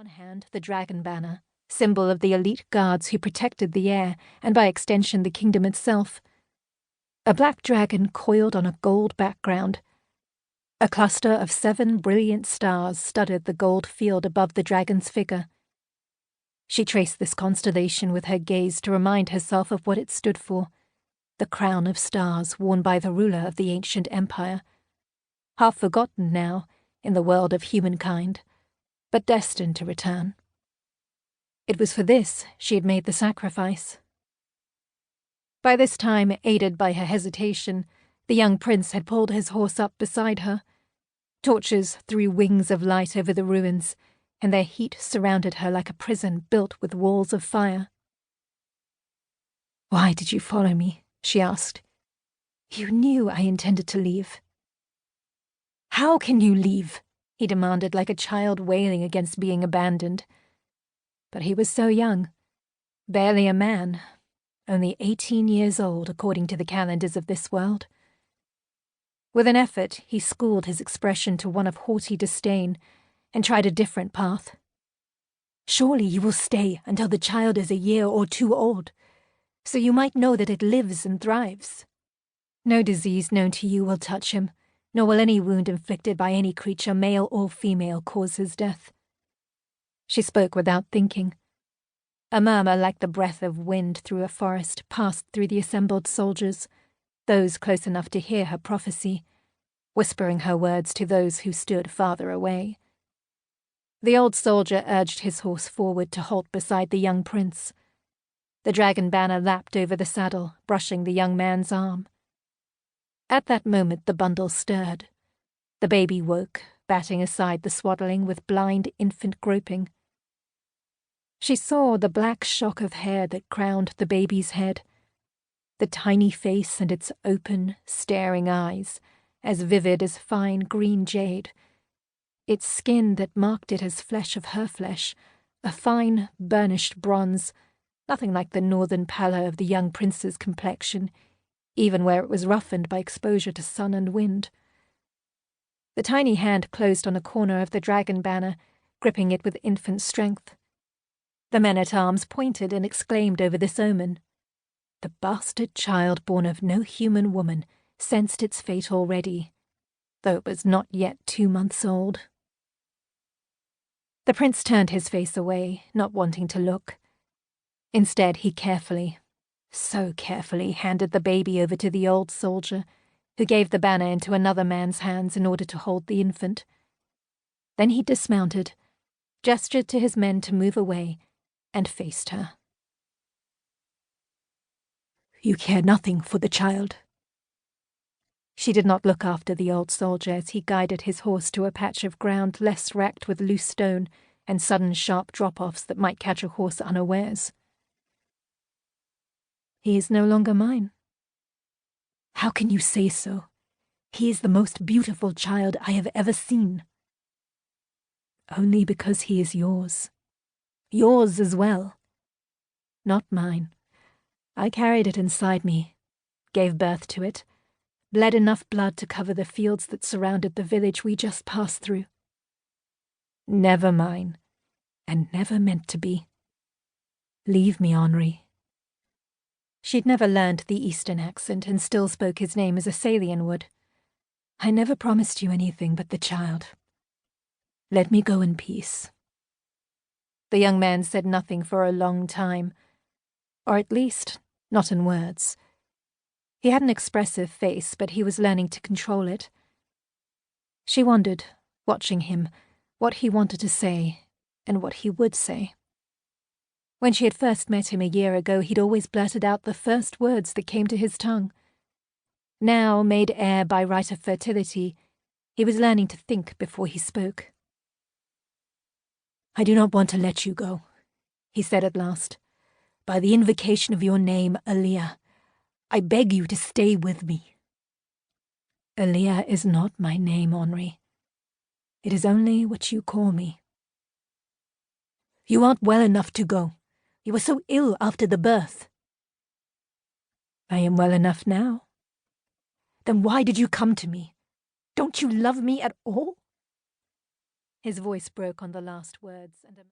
one hand, the dragon banner, symbol of the elite guards who protected the air, and by extension the kingdom itself. A black dragon coiled on a gold background. A cluster of 7 brilliant stars studded the gold field above the dragon's figure. She traced this constellation with her gaze to remind herself of what it stood for, the crown of stars worn by the ruler of the ancient empire, half forgotten now in the world of humankind, but destined to return. It was for this she had made the sacrifice. By this time, aided by her hesitation, the young prince had pulled his horse up beside her. Torches threw wings of light over the ruins, and their heat surrounded her like a prison built with walls of fire. "Why did you follow me?" she asked. "You knew I intended to leave." "How can you leave?" he demanded like a child wailing against being abandoned. But he was so young, barely a man, only 18 years old according to the calendars of this world. With an effort, he schooled his expression to one of haughty disdain and tried a different path. "Surely you will stay until the child is a year or 2 old, so you might know that it lives and thrives. No disease known to you will touch him, nor will any wound inflicted by any creature, male or female, cause his death." She spoke without thinking. A murmur like the breath of wind through a forest passed through the assembled soldiers, those close enough to hear her prophecy, whispering her words to those who stood farther away. The old soldier urged his horse forward to halt beside the young prince. The dragon banner lapped over the saddle, brushing the young man's arm. At that moment the bundle stirred. The baby woke, batting aside the swaddling with blind infant groping. She saw the black shock of hair that crowned the baby's head, the tiny face and its open, staring eyes, as vivid as fine green jade, its skin that marked it as flesh of her flesh, a fine, burnished bronze, nothing like the northern pallor of the young prince's complexion, even where it was roughened by exposure to sun and wind. The tiny hand closed on a corner of the dragon banner, gripping it with infant strength. The men-at-arms pointed and exclaimed over this omen. The bastard child born of no human woman sensed its fate already, though it was not yet 2 months old. The prince turned his face away, not wanting to look. Instead, he carefully, so carefully, handed the baby over to the old soldier, who gave the banner into another man's hands in order to hold the infant. Then he dismounted, gestured to his men to move away, and faced her. "You care nothing for the child." She did not look after the old soldier as he guided his horse to a patch of ground less racked with loose stone and sudden sharp drop-offs that might catch a horse unawares. "He is no longer mine." "How can you say so? He is the most beautiful child I have ever seen." "Only because he is yours. Yours as well. Not mine. I carried it inside me, gave birth to it, bled enough blood to cover the fields that surrounded the village we just passed through. Never mine, and never meant to be. Leave me, Henri." She'd never learned the Eastern accent and still spoke his name as a Salian would. "I never promised you anything but the child. Let me go in peace." The young man said nothing for a long time, or at least, not in words. He had an expressive face, but he was learning to control it. She wondered, watching him, what he wanted to say, and what he would say. When she had first met him a year ago, he'd always blurted out the first words that came to his tongue. Now, made heir by right of fertility, he was learning to think before he spoke. "I do not want to let you go," he said at last. "By the invocation of your name, Elliott, I beg you to stay with me." "Elliott is not my name, Henri. It is only what you call me." "You aren't well enough to go. You were so ill after the birth." "I am well enough now." "Then why did you come to me? Don't you love me at all?" His voice broke on the last words, and